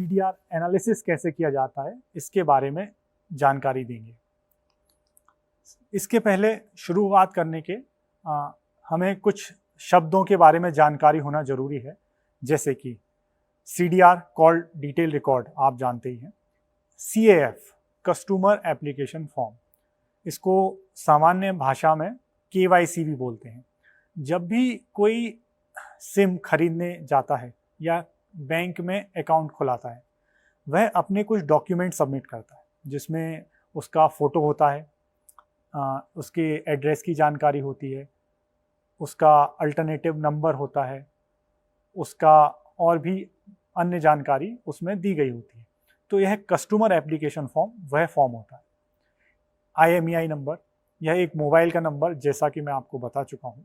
CDR analysis कैसे किया जाता है इसके बारे में जानकारी देंगे। इसके पहले शुरुआत करने के हमें कुछ शब्दों के बारे में जानकारी होना जरूरी है, जैसे कि सीडीआर कॉल डिटेल रिकॉर्ड आप जानते ही हैं, सीएएफ कस्टमर एप्लीकेशन फॉर्म, इसको सामान्य भाषा में केवाईसी भी बोलते हैं। जब भी कोई सिम खरीदने जाता है या बैंक में अकाउंट खुलाता है, वह अपने कुछ डॉक्यूमेंट सबमिट करता है, जिसमें उसका फ़ोटो होता है, उसके एड्रेस की जानकारी होती है, उसका अल्टरनेटिव नंबर होता है, उसका और भी अन्य जानकारी उसमें दी गई होती है। तो यह कस्टमर एप्लीकेशन फॉर्म वह फॉर्म होता है। IMEI नंबर, यह एक मोबाइल का नंबर जैसा कि मैं आपको बता चुका हूँ।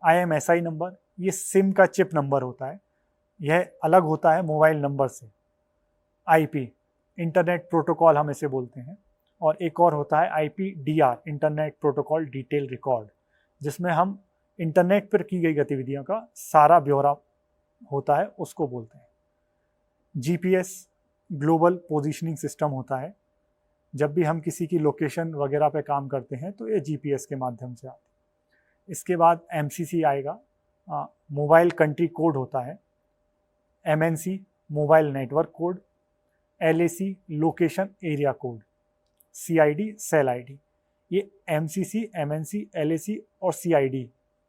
IMSI नंबर, ये सिम का चिप नंबर होता है, यह अलग होता है मोबाइल नंबर से। IP इंटरनेट प्रोटोकॉल हम इसे बोलते हैं, और एक और होता है IPDR internet protocol detail record, जिसमें हम इंटरनेट पर की गई गतिविधियों का सारा ब्यौरा होता है, उसको बोलते हैं। GPS ग्लोबल पोजीशनिंग सिस्टम होता है, जब भी हम किसी की लोकेशन वगैरह पे काम करते हैं तो ये GPS के माध्यम से आती है। इसके बाद MCC आएगा, मोबाइल कंट्री कोड होता है। MNC mobile network code, LAC location area code, CID cell ID। ये MCC, MNC, LAC और CID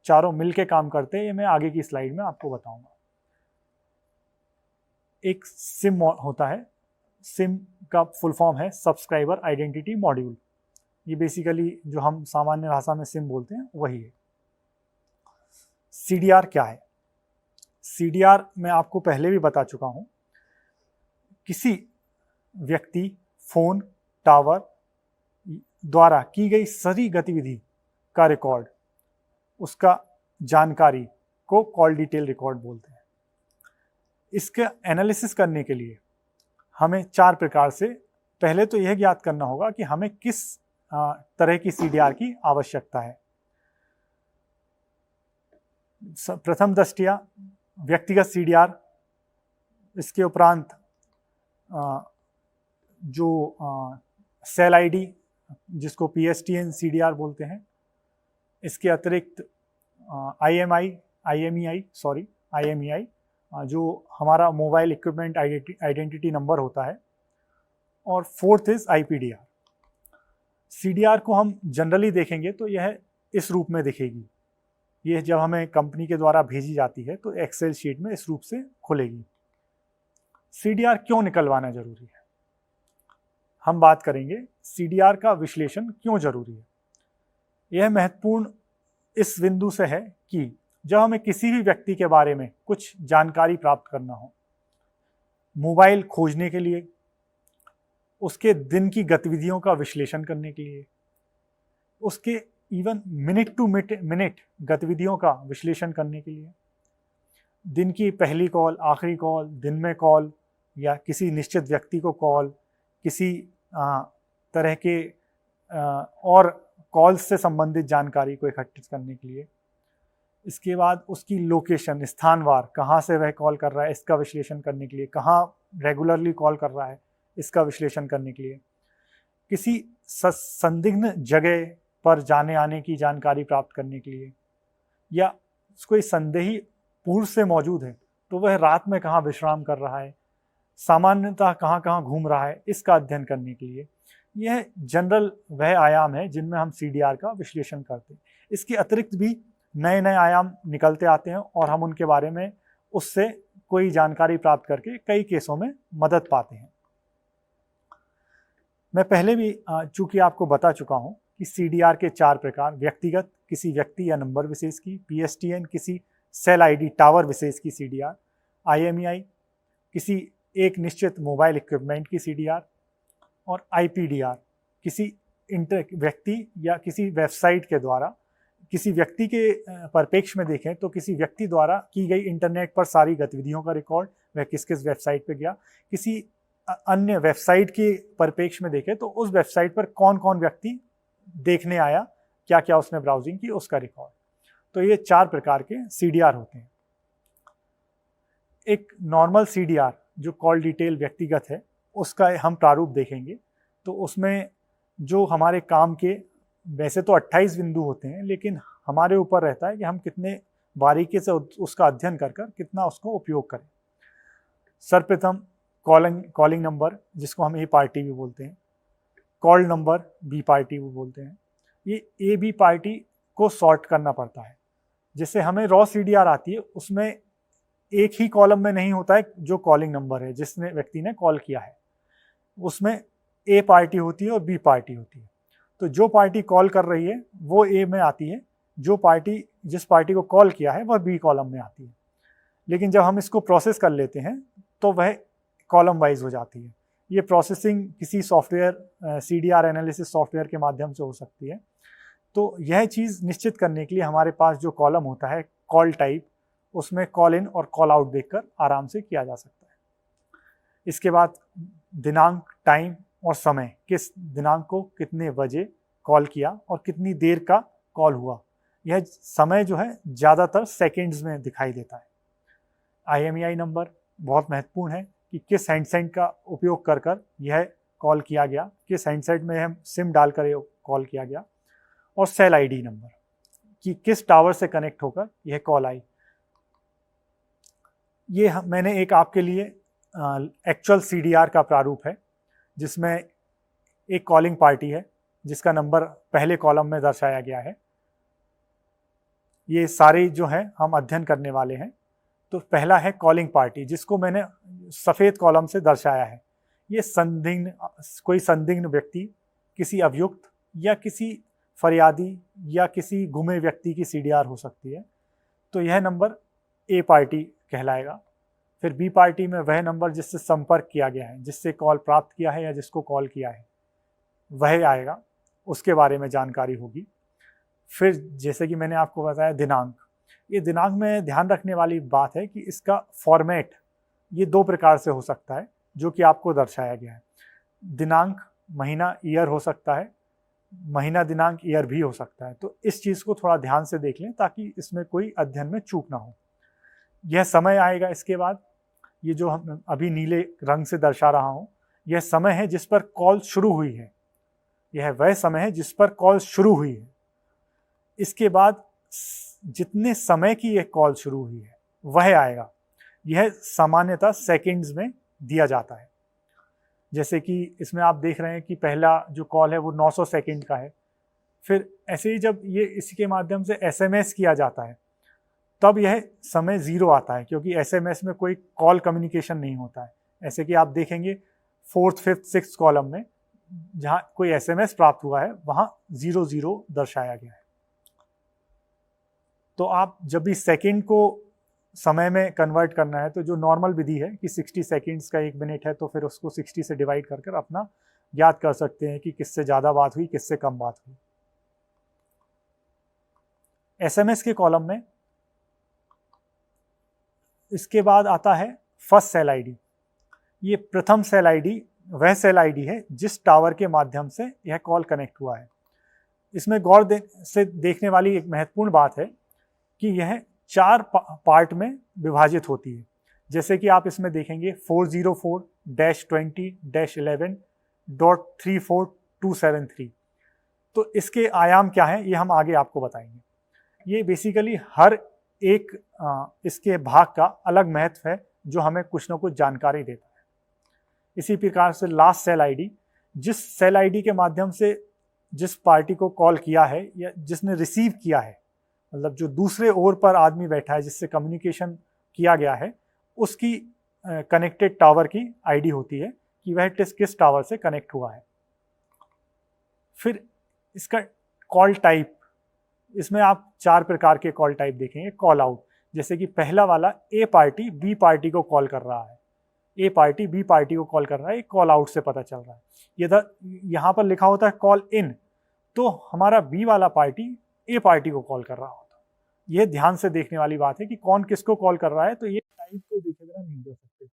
चारों मिलके काम करते हैं, ये मैं आगे की स्लाइड में आपको बताऊंगा। एक सिम होता है, सिम का फुल फॉर्म है सब्सक्राइबर आइडेंटिटी मॉड्यूल। ये बेसिकली जो हम सामान्य भाषा में सिम बोलते हैं वही है। CDR क्या है? CDR मैं आपको पहले भी बता चुका हूं, किसी व्यक्ति, फोन, टावर द्वारा की गई सारी गतिविधि का रिकॉर्ड, उसका जानकारी को कॉल डिटेल रिकॉर्ड बोलते हैं। इसका एनालिसिस करने के लिए हमें 4 प्रकार से, पहले तो यह ज्ञात करना होगा कि हमें किस तरह की CDR की आवश्यकता है। प्रथम दृष्टया व्यक्तिगत CDR, इसके उपरांत जो सेल ID जिसको PSTN CDR बोलते हैं, इसके अतिरिक्त IMEI जो हमारा मोबाइल इक्विपमेंट आइडेंटिटी नंबर होता है, और फोर्थ इज IPDR। CDR को हम जनरली देखेंगे तो यह इस रूप में दिखेगी। यह जब हमें कंपनी के द्वारा भेजी जाती है तो एक्सेल शीट में इस रूप से खुलेगी। CDR क्यों निकलवाना जरूरी है? हम बात करेंगे CDR का विश्लेषण क्यों जरूरी है। यह महत्वपूर्ण इस बिंदु से है कि जब हमें किसी भी व्यक्ति के बारे में कुछ जानकारी प्राप्त करना हो, मोबाइल खोजने के लिए, उसके दिन की गतिविधियों का विश्लेषण करने के लिए, उसके इवन मिनट टू मिनट गतिविधियों का विश्लेषण करने के लिए, दिन की पहली कॉल, आखिरी कॉल, दिन में कॉल, या किसी निश्चित व्यक्ति को कॉल, किसी तरह के और कॉल्स से संबंधित जानकारी को इकट्ठित करने के लिए, इसके बाद उसकी लोकेशन, स्थानवार, कहाँ से वह कॉल कर रहा है इसका विश्लेषण करने के लिए, कहाँ रेगुलरली कॉल कर रहा है इसका विश्लेषण करने के लिए, किसी संदिग्ध जगह पर जाने आने की जानकारी प्राप्त करने के लिए, या कोई संदेही पूर्व से मौजूद है तो वह रात में कहाँ विश्राम कर रहा है, सामान्यतः कहाँ कहाँ घूम रहा है, इसका अध्ययन करने के लिए। यह जनरल वह आयाम है जिनमें हम CDR का विश्लेषण करते हैं। इसके अतिरिक्त भी नए नए आयाम निकलते आते हैं और हम उनके बारे में उससे कोई जानकारी प्राप्त करके कई केसों में मदद पाते हैं। मैं पहले भी चूंकि आपको बता चुका हूं कि CDR के 4 प्रकार, व्यक्तिगत किसी व्यक्ति या नंबर विशेष की, PSTN किसी सेल ID टावर विशेष की CDR, IMEI किसी एक निश्चित मोबाइल इक्विपमेंट की CDR, और IPDR किसी व्यक्ति या किसी वेबसाइट के द्वारा, किसी व्यक्ति के परिप्रेक्ष्य में देखें तो किसी व्यक्ति द्वारा की गई इंटरनेट पर सारी गतिविधियों का रिकॉर्ड, वह किस किस वेबसाइट पे गया। किसी अन्य वेबसाइट के परिप्रेक्ष्य में देखें तो उस वेबसाइट पर कौन कौन व्यक्ति देखने आया, क्या क्या उसने ब्राउजिंग की, उसका रिकॉर्ड। तो ये 4 प्रकार के CDR होते हैं। एक नॉर्मल CDR जो कॉल डिटेल व्यक्तिगत है उसका हम प्रारूप देखेंगे। तो उसमें जो हमारे काम के वैसे तो 28 बिंदु होते हैं, लेकिन हमारे ऊपर रहता है कि हम कितने बारीकी से उसका अध्ययन कर कितना उसको उपयोग करें। सर्वप्रथम कॉलिंग नंबर, जिसको हम ए पार्टी भी बोलते हैं, कॉल नंबर बी पार्टी भी बोलते हैं। ये ए बी पार्टी को सॉर्ट करना पड़ता है। जिससे हमें रॉ CDR आती है, उसमें एक ही कॉलम में नहीं होता है जो कॉलिंग नंबर है जिसने व्यक्ति ने कॉल किया है, उसमें ए पार्टी होती है और बी पार्टी होती है। तो जो पार्टी कॉल कर रही है वो ए में आती है, जिस पार्टी को कॉल किया है वह बी कॉलम में आती है। लेकिन जब हम इसको प्रोसेस कर लेते हैं तो वह कॉलम वाइज हो जाती है। ये प्रोसेसिंग किसी सॉफ्टवेयर CDR एनालिसिस सॉफ्टवेयर के माध्यम से हो सकती है। तो यह चीज़ निश्चित करने के लिए हमारे पास जो कॉलम होता है कॉल टाइप, उसमें कॉल इन और कॉल आउट देखकर आराम से किया जा सकता है। इसके बाद दिनांक, टाइम और समय, किस दिनांक को कितने बजे कॉल किया और कितनी देर का कॉल हुआ। यह समय जो है ज़्यादातर सेकंड्स में दिखाई देता है। IMEI नंबर बहुत महत्वपूर्ण है कि किस हैंडसेट का उपयोग कर यह कॉल किया गया, किस हैंडसेट में हम सिम डालकर यह कॉल किया गया। और सेल ID नंबर कि किस टावर से कनेक्ट होकर यह कॉल आई। ये मैंने एक आपके लिए एक्चुअल CDR का प्रारूप है, जिसमें एक कॉलिंग पार्टी है जिसका नंबर पहले कॉलम में दर्शाया गया है। ये सारे जो हैं हम अध्ययन करने वाले हैं। तो पहला है कॉलिंग पार्टी, जिसको मैंने सफ़ेद कॉलम से दर्शाया है। ये कोई संदिग्ध व्यक्ति, किसी अभियुक्त या किसी फरियादी या किसी गुमे व्यक्ति की CDR हो सकती है। तो यह नंबर ए पार्टी कहलाएगा। फिर बी पार्टी में वह नंबर जिससे संपर्क किया गया है, जिससे कॉल प्राप्त किया है या जिसको कॉल किया है, वह आएगा, उसके बारे में जानकारी होगी। फिर जैसे कि मैंने आपको बताया दिनांक, ये दिनांक में ध्यान रखने वाली बात है कि इसका फॉर्मेट ये 2 प्रकार से हो सकता है जो कि आपको दर्शाया गया है। दिनांक महीना ईयर हो सकता है, महीना दिनांक ईयर भी हो सकता है। तो इस चीज़ को थोड़ा ध्यान से देख लें ताकि इसमें कोई अध्ययन में चूक ना हो। यह समय आएगा। इसके बाद ये जो हम अभी नीले रंग से दर्शा रहा हूँ, यह समय है जिस पर कॉल शुरू हुई है। यह वह समय है जिस पर कॉल शुरू हुई है। इसके बाद जितने समय की यह कॉल शुरू हुई है वह आएगा। यह सामान्यतः सेकंड्स में दिया जाता है। जैसे कि इसमें आप देख रहे हैं कि पहला जो कॉल है वो 900 सेकंड का है। फिर ऐसे ही जब ये इसके माध्यम से SMS किया जाता है तब यह समय 0 आता है, क्योंकि SMS में कोई कॉल कम्युनिकेशन नहीं होता है। ऐसे कि आप देखेंगे 4th, 5th, 6th कॉलम में जहाँ कोई SMS प्राप्त हुआ है वहाँ 00 दर्शाया गया है। तो आप जब भी सेकंड को समय में कन्वर्ट करना है तो जो नॉर्मल विधि है कि 60 सेकंड्स का 1 मिनट है, तो फिर उसको 60 से डिवाइड कर अपना याद कर सकते हैं कि किससे ज़्यादा बात हुई, किससे कम बात हुई। SMS के कॉलम में इसके बाद आता है फर्स्ट सेल ID। ये प्रथम सेल ID वह सेल ID है जिस टावर के माध्यम से यह कॉल कनेक्ट हुआ है। इसमें गौर से देखने वाली एक महत्वपूर्ण बात है कि यह 4 पार्ट में विभाजित होती है। जैसे कि आप इसमें देखेंगे 404-20.11.34273। तो इसके आयाम क्या हैं ये हम आगे आपको बताएंगे। ये बेसिकली हर एक इसके भाग का अलग महत्व है जो हमें कुछ न कुछ जानकारी देता है। इसी प्रकार से लास्ट सेल ID, जिस सेल ID के माध्यम से जिस पार्टी को कॉल किया है या जिसने रिसीव किया है, मतलब जो दूसरे ओर पर आदमी बैठा है जिससे कम्युनिकेशन किया गया है, उसकी कनेक्टेड टावर की ID होती है कि वह किस टावर से कनेक्ट हुआ है। फिर इसका कॉल टाइप, इसमें आप 4 प्रकार के कॉल टाइप देखेंगे। कॉल आउट, जैसे कि पहला वाला ए पार्टी बी पार्टी को कॉल कर रहा है, ए पार्टी बी पार्टी को कॉल कर रहा है, ये कॉल आउट से पता चल रहा है। यहाँ पर लिखा होता है कॉल इन, तो हमारा बी वाला पार्टी ए पार्टी को कॉल कर रहा होता है। यह ध्यान से देखने वाली बात है कि कौन किसको कॉल कर रहा है, तो ये टाइप को देखे बिना नहीं दे सकते।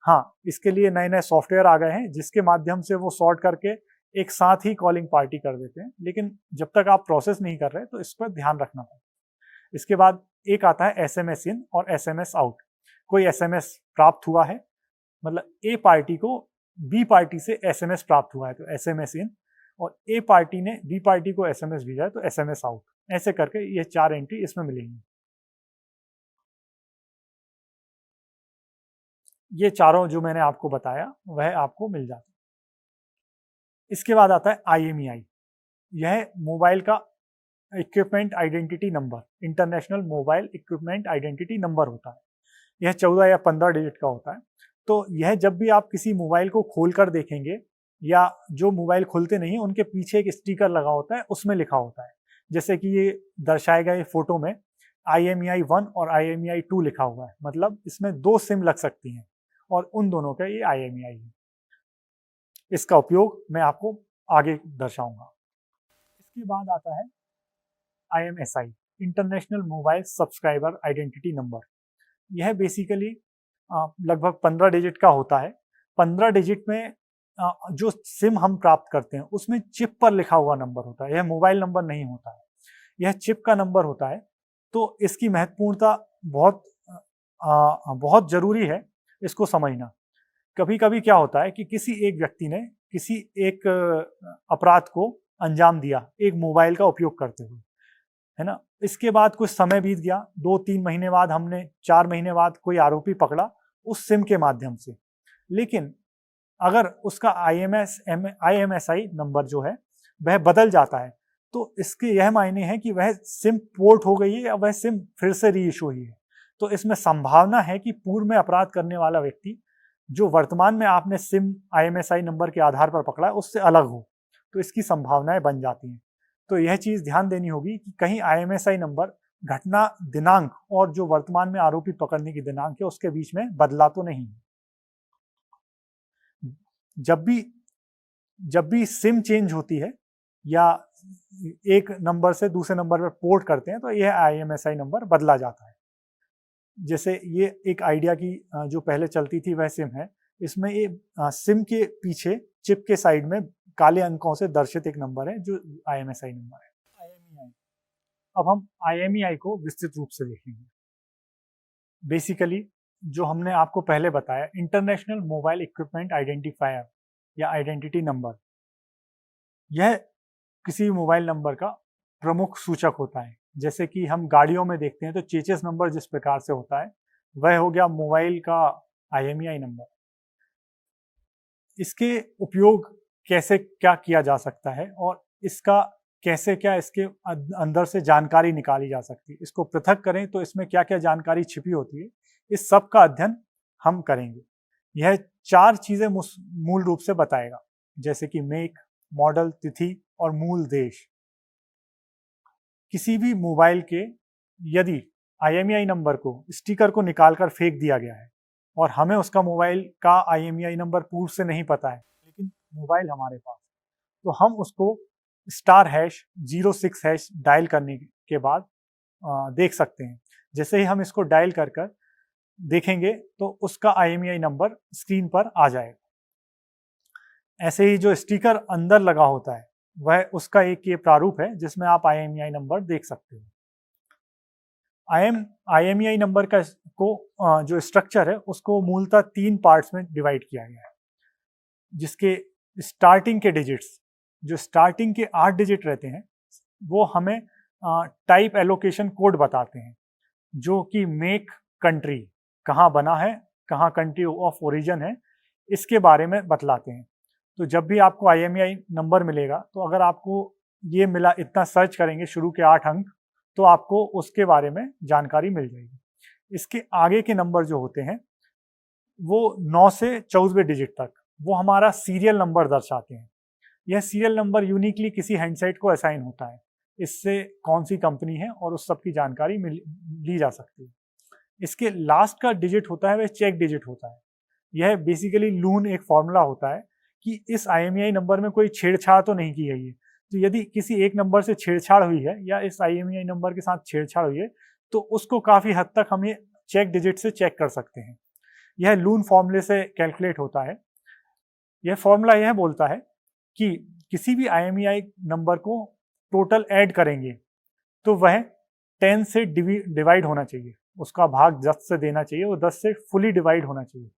हाँ, इसके लिए नए नए सॉफ्टवेयर आ गए हैं जिसके माध्यम से वो सॉर्ट करके एक साथ ही कॉलिंग पार्टी कर देते हैं, लेकिन जब तक आप प्रोसेस नहीं कर रहे तो इस पर ध्यान रखना होगा। इसके बाद एक आता है SMS इन और SMS आउट। कोई SMS प्राप्त हुआ है, मतलब ए पार्टी को बी पार्टी से एसएमएस प्राप्त हुआ है तो एसएमएस इन, और ए पार्टी ने बी पार्टी को एसएमएस भेजा है तो एसएमएस आउट। ऐसे करके ये 4 एंट्री इसमें मिलेंगी। ये चारों जो मैंने आपको बताया वह आपको मिल जाता है। इसके बाद आता है IMEI। यह मोबाइल का equipment identity number, international mobile equipment identity number होता है। यह 14 या 15 डिजिट का होता है। तो यह जब भी आप किसी मोबाइल को खोलकर देखेंगे या जो मोबाइल खुलते नहीं उनके पीछे एक स्टिकर लगा होता है, उसमें लिखा होता है, जैसे कि ये दर्शाए गए फोटो में IMEI 1 और IMEI 2 लिखा हुआ है, मतलब इसमें 2 सिम लग सकती हैं और उन दोनों का ये IMEI है। इसका उपयोग मैं आपको आगे दर्शाऊंगा। इसके बाद आता है IMSI, international mobile subscriber identity number. यह बेसिकली लगभग 15 डिजिट का होता है। 15 डिजिट में जो सिम हम प्राप्त करते हैं उसमें चिप पर लिखा हुआ नंबर होता है, यह मोबाइल नंबर नहीं होता है, यह चिप का नंबर होता है। तो इसकी महत्वपूर्णता बहुत जरूरी है इसको समझना। कभी कभी क्या होता है कि किसी एक व्यक्ति ने किसी एक अपराध को अंजाम दिया एक मोबाइल का उपयोग करते हुए, है ना। इसके बाद कुछ समय बीत गया, 2-3 महीने बाद हमने 4 महीने बाद कोई आरोपी पकड़ा उस सिम के माध्यम से, लेकिन अगर उसका IMSI नंबर जो है वह बदल जाता है तो इसके यह मायने हैं कि वह सिम पोर्ट हो गई है या वह सिम फिर से री इशू हुई है। तो इसमें संभावना है कि पूर्व में अपराध करने वाला व्यक्ति जो वर्तमान में आपने सिम IMSI नंबर के आधार पर पकड़ा है उससे अलग हो, तो इसकी संभावनाएं बन जाती हैं। तो यह चीज ध्यान देनी होगी कि कहीं IMSI नंबर घटना दिनांक और जो वर्तमान में आरोपी पकड़ने की दिनांक है उसके बीच में बदला तो नहीं। जब भी सिम चेंज होती है या एक नंबर से दूसरे नंबर पर पोर्ट करते हैं तो यह IMSI नंबर बदला जाता है। जैसे ये एक आइडिया की जो पहले चलती थी वह सिम है, इसमें ये सिम के पीछे चिप के साइड में काले अंकों से दर्शित एक नंबर है जो IMSI नंबर है, IMEI। अब हम IMEI को विस्तृत रूप से देखेंगे। बेसिकली जो हमने आपको पहले बताया, इंटरनेशनल मोबाइल इक्विपमेंट आइडेंटिफायर या आइडेंटिटी नंबर, यह किसी मोबाइल नंबर का प्रमुख सूचक होता है। जैसे कि हम गाड़ियों में देखते हैं तो चेचिस नंबर जिस प्रकार से होता है वह हो गया मोबाइल का IMEI नंबर। इसके उपयोग कैसे क्या किया जा सकता है और इसका कैसे क्या इसके अंदर से जानकारी निकाली जा सकती है, इसको पृथक करें तो इसमें क्या क्या जानकारी छिपी होती है, इस सब का अध्ययन हम करेंगे। यह 4 चीजें मूल रूप से बताएगा, जैसे कि मेक, मॉडल, तिथि और मूल देश। किसी भी मोबाइल के यदि IMEI नंबर को स्टिकर को निकालकर फेंक दिया गया है और हमें उसका मोबाइल का IMEI नंबर पूर्व से नहीं पता है लेकिन मोबाइल हमारे पास, तो हम उसको *#06# डायल करने के बाद देख सकते हैं। जैसे ही हम इसको डायल कर कर देखेंगे तो उसका IMEI नंबर स्क्रीन पर आ जाएगा। ऐसे ही जो स्टिकर अंदर लगा होता है वह उसका एक ये प्रारूप है जिसमें आप IMEI नंबर देख सकते हो। IMEI नंबर का जो स्ट्रक्चर है उसको मूलतः 3 पार्ट्स में डिवाइड किया गया है, जिसके स्टार्टिंग के डिजिट्स, जो स्टार्टिंग के 8 डिजिट रहते हैं वो हमें टाइप एलोकेशन कोड बताते हैं, जो कि मेक, कंट्री, कहाँ बना है, कहाँ कंट्री ऑफ ओरिजिन है, इसके बारे में बतलाते हैं। तो जब भी आपको IMEI नंबर मिलेगा तो अगर आपको ये मिला, इतना सर्च करेंगे शुरू के 8 अंक, तो आपको उसके बारे में जानकारी मिल जाएगी। इसके आगे के नंबर जो होते हैं वो 9 से 14वें डिजिट तक वो हमारा सीरियल नंबर दर्शाते हैं। यह सीरियल नंबर यूनिकली किसी हैंडसेट को असाइन होता है, इससे कौन सी कंपनी है और उस सब की जानकारी ली जा सकती है। इसके लास्ट का डिजिट होता है वह चेक डिजिट होता है। यह बेसिकली लून एक फॉर्मूला होता है कि इस IMEI नंबर में कोई छेड़छाड़ तो नहीं की गई है। तो यदि किसी एक नंबर से छेड़छाड़ हुई है या इस IMEI नंबर के साथ छेड़छाड़ हुई है तो उसको काफ़ी हद तक हम ये चेक डिजिट से चेक कर सकते हैं। यह लून फॉर्मूले से कैलकुलेट होता है। यह फॉर्मूला यह बोलता है कि किसी भी IMEI नंबर को टोटल ऐड करेंगे तो वह 10 से डिवाइड होना चाहिए, उसका भाग 10 से देना चाहिए, वो 10 से फुली डिवाइड होना चाहिए।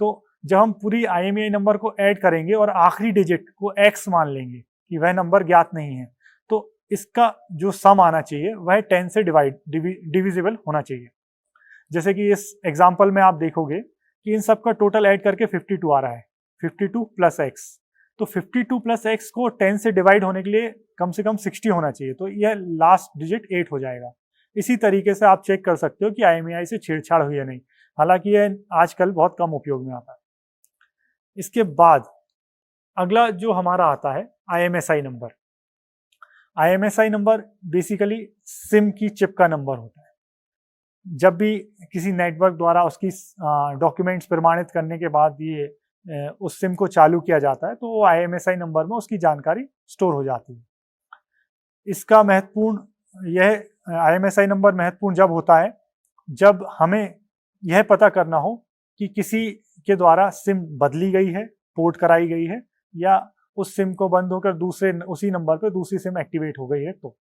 तो जब हम पूरी IMEI नंबर को ऐड करेंगे और आखिरी डिजिट को x मान लेंगे कि वह नंबर ज्ञात नहीं है, तो इसका जो सम आना चाहिए वह 10 से डिविजिबल होना चाहिए। जैसे कि इस एग्जाम्पल में आप देखोगे कि इन सब का टोटल ऐड करके 52 आ रहा है, 52 प्लस x। तो 52 प्लस x को 10 से डिवाइड होने के लिए कम से कम 60 होना चाहिए, तो यह लास्ट डिजिट 8 हो जाएगा। इसी तरीके से आप चेक कर सकते हो कि IMEI से छेड़छाड़ हुई है नहीं, हालांकि यह आजकल बहुत कम उपयोग में आता है। इसके बाद अगला जो हमारा आता है IMSI number. IMSI number basically SIM की चिप का नंबर होता है। जब भी किसी नेटवर्क द्वारा उसकी डॉक्यूमेंट्स प्रमाणित करने के बाद ये उस सिम को चालू किया जाता है, तो वो IMSI नंबर में उसकी जानकारी स्टोर हो जाती है। इसका महत्वपूर्ण यह IMSI नंबर महत्वपूर्ण जब होता है जब हमें यह पता करना हो कि किसी के द्वारा सिम बदली गई है, पोर्ट कराई गई है, या उस सिम को बंद होकर दूसरे उसी नंबर पर दूसरी सिम एक्टिवेट हो गई है। तो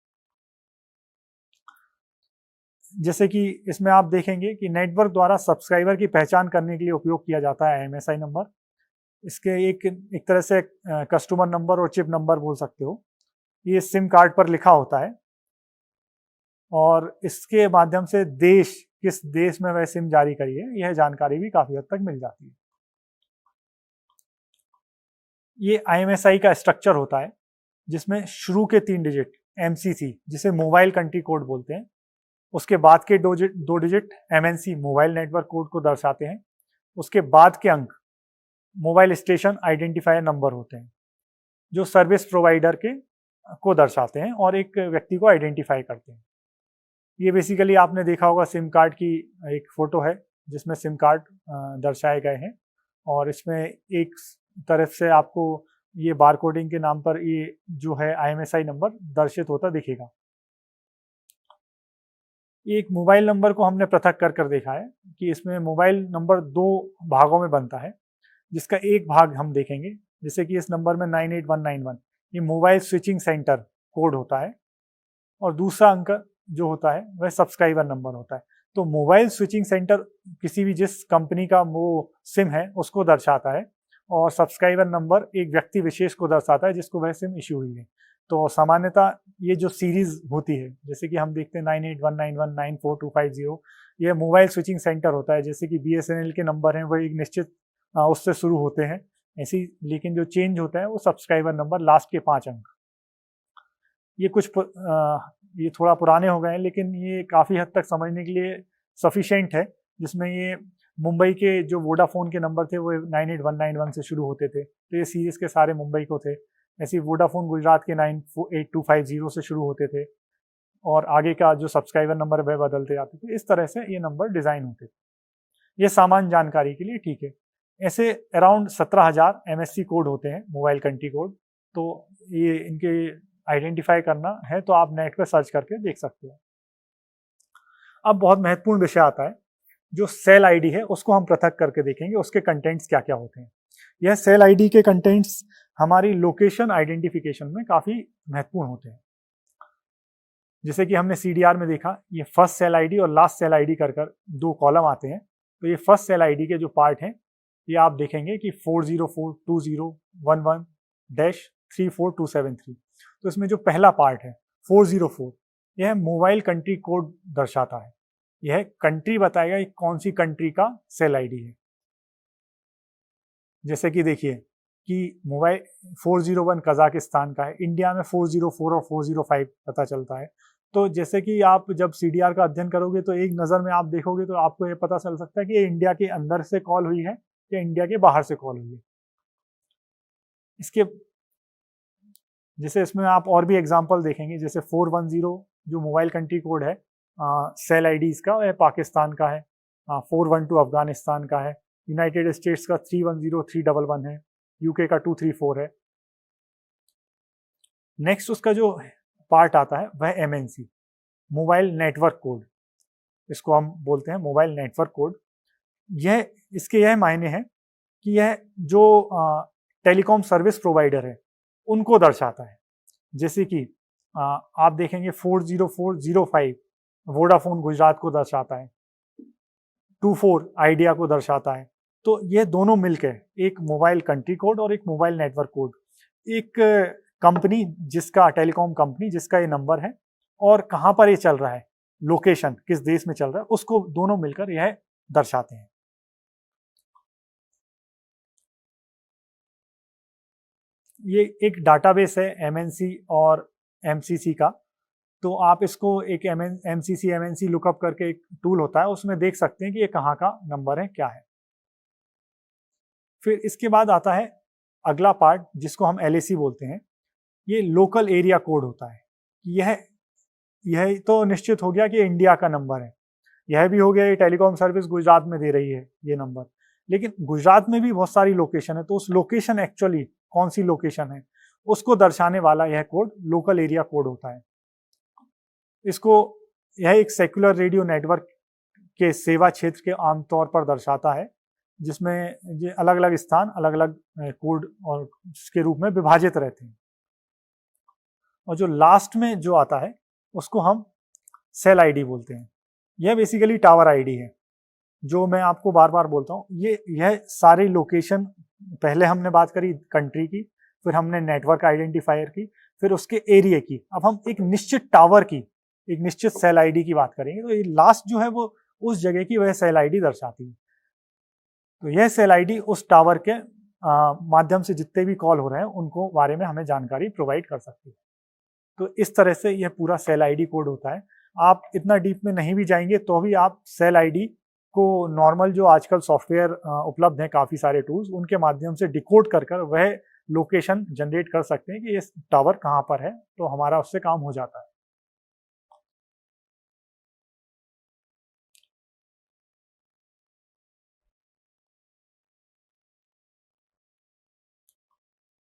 जैसे कि इसमें आप देखेंगे कि नेटवर्क द्वारा सब्सक्राइबर की पहचान करने के लिए उपयोग किया जाता है IMSI नंबर। इसके एक तरह से कस्टमर नंबर और चिप नंबर बोल सकते हो। ये सिम कार्ड पर लिखा होता है और इसके माध्यम से किस देश में वह सिम जारी करी है, यह जानकारी भी काफी हद तक मिल जाती है। ये IMSI का स्ट्रक्चर होता है जिसमें शुरू के 3 डिजिट MCC, जिसे मोबाइल कंट्री कोड बोलते हैं, उसके बाद के 2 digit MNC mobile network code को दर्शाते हैं, उसके बाद के अंक मोबाइल स्टेशन आइडेंटिफायर नंबर होते हैं जो सर्विस प्रोवाइडर को दर्शाते हैं और एक व्यक्ति को आइडेंटिफाई करते हैं। ये बेसिकली आपने देखा होगा सिम कार्ड की एक फोटो है जिसमें सिम कार्ड दर्शाए गए हैं और इसमें एक तरफ से आपको ये बारकोडिंग के नाम पर ये जो है IMSI नंबर दर्शित होता दिखेगा। एक मोबाइल नंबर को हमने पृथक कर देखा है कि इसमें मोबाइल नंबर 2 भागों में बनता है, जिसका एक भाग हम देखेंगे। जैसे कि इस नंबर में 98191 ये मोबाइल स्विचिंग सेंटर कोड होता है और दूसरा अंक जो होता है वह सब्सक्राइबर नंबर होता है। तो मोबाइल स्विचिंग सेंटर किसी भी जिस कंपनी का वो सिम है उसको दर्शाता है और सब्सक्राइबर नंबर एक व्यक्ति विशेष को दर्शाता है जिसको वह सिम इश्यू हुई है। तो सामान्यतः ये जो सीरीज होती है, जैसे कि हम देखते हैं 9819194250, ये मोबाइल स्विचिंग सेंटर होता है। जैसे कि BSNL के नंबर हैं वह एक निश्चित उससे शुरू होते हैं ऐसी, लेकिन जो चेंज होता है वो सब्सक्राइबर नंबर लास्ट के 5 अंक। ये थोड़ा पुराने हो गए हैं लेकिन ये काफ़ी हद तक समझने के लिए सफिशिएंट है, जिसमें ये मुंबई के जो वोडाफोन के नंबर थे वो 98191 से शुरू होते थे, तो ये सीरीज के सारे मुंबई को थे। ऐसे वोडाफोन गुजरात के 98250 से शुरू होते थे और आगे का जो सब्सक्राइबर नंबर वह बदलते जाते थे। इस तरह से ये नंबर डिज़ाइन होते थे। ये सामान्य जानकारी के लिए ठीक है। ऐसे अराउंड 17,000 MSC कोड होते हैं, मोबाइल कंट्री कोड। तो ये इनके आइडेंटिफाई करना है तो आप नेट पर सर्च करके देख सकते हो। अब बहुत महत्वपूर्ण विषय आता है, जो सेल आईडी है उसको हम पृथक करके देखेंगे, उसके कंटेंट्स क्या क्या होते हैं। यह सेल आईडी के कंटेंट्स हमारी लोकेशन आइडेंटिफिकेशन में काफ़ी महत्वपूर्ण होते हैं। जैसे कि हमने CDR में देखा, ये फर्स्ट सेल आईडी और लास्ट सेल आईडी कर 2 कॉलम आते हैं। तो ये फर्स्ट सेल आईडी के जो पार्ट हैं ये आप देखेंगे कि 4042011-34273। तो इसमें जो पहला पार्ट है 404, यह मोबाइल कंट्री कोड दर्शाता है। यह कंट्री बताएगा कि कौन सी कंट्री का सेल आईडी है। जैसे कि देखिए कि मोबाइल 401 कजाकिस्तान का है, इंडिया में 404 और 405 पता चलता है। तो जैसे कि आप जब CDR का अध्ययन करोगे तो एक नज़र में आप देखोगे तो आपको ये पता चल सकता है कि ये इंडिया के अंदर से कॉल हुई है या इंडिया के बाहर से कॉल हुई है। इसके जैसे इसमें आप और भी एग्जांपल देखेंगे, जैसे 410 जो मोबाइल कंट्री कोड है सेल आईडी इसका वह पाकिस्तान का है, 412 अफगानिस्तान का है, यूनाइटेड स्टेट्स का 310-311 है, UK का 234 है। नेक्स्ट उसका जो पार्ट आता है वह MNC मोबाइल नेटवर्क कोड, इसको हम बोलते हैं मोबाइल नेटवर्क कोड। इसके यह मायने हैं कि यह जो टेलीकॉम सर्विस प्रोवाइडर है उनको दर्शाता है। जैसे कि आप देखेंगे 40405 वोडाफोन गुजरात को दर्शाता है, 24 आइडिया को दर्शाता है, तो ये दोनों मिलकर एक मोबाइल कंट्री कोड और एक मोबाइल नेटवर्क कोड, एक कंपनी जिसका टेलीकॉम कंपनी जिसका ये नंबर है और कहाँ पर ये चल रहा है, लोकेशन किस देश में चल रहा है, उसको दोनों मिलकर यह दर्शाते हैं। ये एक डाटाबेस है एमएनसी और एमसीसी का। तो आप इसको एक एमसीसी एमएनसी लुकअप करके एक टूल होता है, उसमें देख सकते हैं कि ये कहाँ का नंबर है, क्या है। फिर इसके बाद आता है अगला पार्ट जिसको हम एलएसी बोलते हैं। ये लोकल एरिया कोड होता है। यह तो निश्चित हो गया कि इंडिया का नंबर है। यह भी हो गया ये टेलीकॉम सर्विस गुजरात में दे रही है ये नंबर, लेकिन गुजरात में भी बहुत सारी लोकेशन है, तो उस लोकेशन एक्चुअली कौन सी लोकेशन है उसको दर्शाने वाला यह कोड लोकल एरिया कोड होता है। इसको यह एक सेक्युलर रेडियो नेटवर्क के सेवा क्षेत्र के आमतौर पर दर्शाता है, जिसमें ये अलग अलग स्थान अलग अलग कोड और के रूप में विभाजित रहते हैं। और जो लास्ट में जो आता है उसको हम सेल आईडी बोलते हैं। यह बेसिकली टावर आईडी है, जो मैं आपको बार बार बोलता हूँ। यह सारी लोकेशन, पहले हमने बात करी कंट्री की, फिर हमने नेटवर्क आइडेंटिफायर की, फिर उसके एरिया की, अब हम एक निश्चित टावर की, एक निश्चित सेल आईडी की बात करेंगे। तो ये लास्ट जो है वो उस जगह की वह सेल आईडी दर्शाती है। तो यह सेल आईडी उस टावर के माध्यम से जितने भी कॉल हो रहे हैं उनको बारे में हमें जानकारी प्रोवाइड कर सकती है। तो इस तरह से यह पूरा सेल आईडी कोड होता है। आप इतना डीप में नहीं भी जाएंगे तो भी आप सेल आईडी को नॉर्मल जो आजकल सॉफ्टवेयर उपलब्ध हैं, काफ़ी सारे टूल्स, उनके माध्यम से डिकोड कर वह लोकेशन जनरेट कर सकते हैं कि ये टावर कहाँ पर है, तो हमारा उससे काम हो जाता है।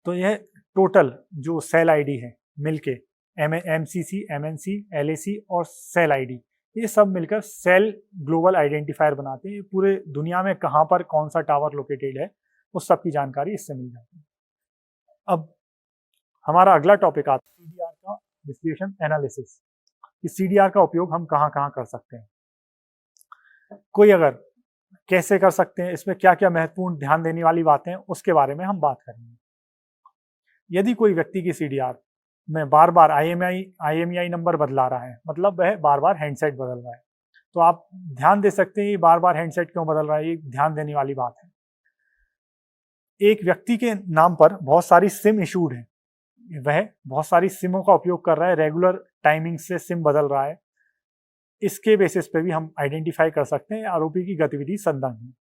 तो यह टोटल जो सेल आईडी है मिलके एमसीसी, एमएनसी, एलएसी और सेल आईडी, ये सब मिलकर सेल ग्लोबल आइडेंटिफायर बनाते हैं। पूरे दुनिया में कहाँ पर कौन सा टावर लोकेटेड है उस सब की जानकारी इससे मिल जाती है। अब हमारा अगला टॉपिक आता है सीडीआर का विश्लेषण एनालिसिस। इस सीडीआर का उपयोग हम कहाँ कहाँ कर सकते हैं, कोई अगर कैसे कर सकते हैं, इसमें क्या क्या महत्वपूर्ण ध्यान देने वाली बातें हैं, उसके बारे में हम बात करेंगे। यदि कोई व्यक्ति की सीडीआर में बार बार आईएमईआई नंबर बदला रहा है, मतलब वह बार बार हैंडसेट बदल रहा है, तो आप ध्यान दे सकते हैं ये बार बार हैंडसेट क्यों बदल रहा है, ये ध्यान देने वाली बात है। एक व्यक्ति के नाम पर बहुत सारी सिम इशूड है, वह बहुत सारी सिमों का उपयोग कर रहा है, रेगुलर टाइमिंग से सिम बदल रहा है। इसके बेसिस पे भी हम आइडेंटिफाई कर सकते हैं आरोपी की गतिविधि संदिग्ध है।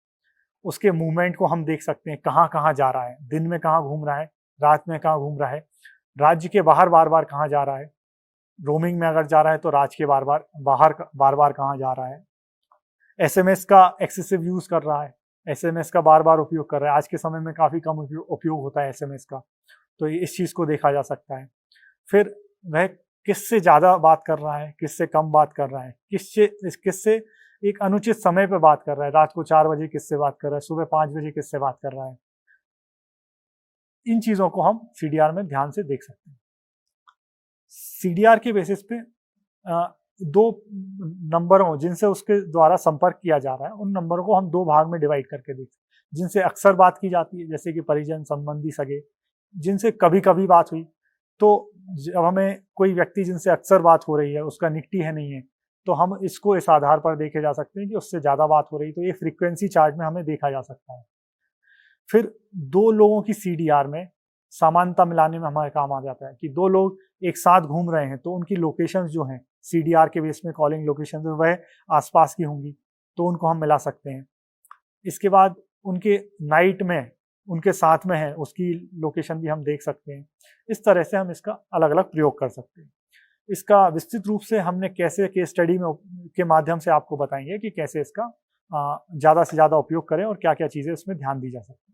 उसके मूवमेंट को हम देख सकते हैं, कहाँ कहाँ जा रहा है, दिन में कहाँ घूम रहा है, रात में कहाँ घूम रहा है, राज्य के बाहर बार बार कहाँ जा रहा है, रोमिंग में अगर जा रहा है तो राज्य के बार बार कहाँ जा रहा है, एसएमएस का एक्सेसिव यूज कर रहा है, एसएमएस का बार बार उपयोग कर रहा है। आज के समय में काफ़ी कम उपयोग होता है एसएमएस का, तो इस चीज़ को देखा जा सकता है। फिर वह किससे ज़्यादा बात कर रहा है, किससे कम बात कर रहा है, किससे एक अनुचित समय पर बात कर रहा है, रात को 4 बजे किससे बात कर रहा है, सुबह 5 बजे किससे बात कर रहा है। इन चीज़ों को हम सीडीआर में ध्यान से देख सकते हैं। सीडीआर के बेसिस पे दो नंबरों जिनसे उसके द्वारा संपर्क किया जा रहा है, उन नंबरों को हम 2 भाग में डिवाइड करके देखते हैं। जिनसे अक्सर बात की जाती है, जैसे कि परिजन, संबंधी, सगे, जिनसे कभी कभी बात हुई, तो जब हमें कोई व्यक्ति जिनसे अक्सर बात हो रही है उसका निकटी है नहीं है, तो हम इसको इस आधार पर देखे जा सकते हैं कि उससे ज़्यादा बात हो रही, तो ये फ्रीक्वेंसी चार्ट में हमें देखा जा सकता है। फिर 2 लोगों की सीडीआर में समानता मिलाने में हमारे काम आ जाता है कि 2 लोग एक साथ घूम रहे हैं, तो उनकी लोकेशंस जो हैं सीडीआर के बेस में कॉलिंग लोकेशंस वह आसपास की होंगी, तो उनको हम मिला सकते हैं। इसके बाद उनके नाइट में उनके साथ में है उसकी लोकेशन भी हम देख सकते हैं। इस तरह से हम इसका अलग अलग प्रयोग कर सकते हैं। इसका विस्तृत रूप से हमने कैसे केस स्टडी में के माध्यम से आपको बताएंगे कि कैसे इसका ज़्यादा से ज़्यादा उपयोग करें और क्या क्या चीज़ें उसमें ध्यान दी जा सकती है।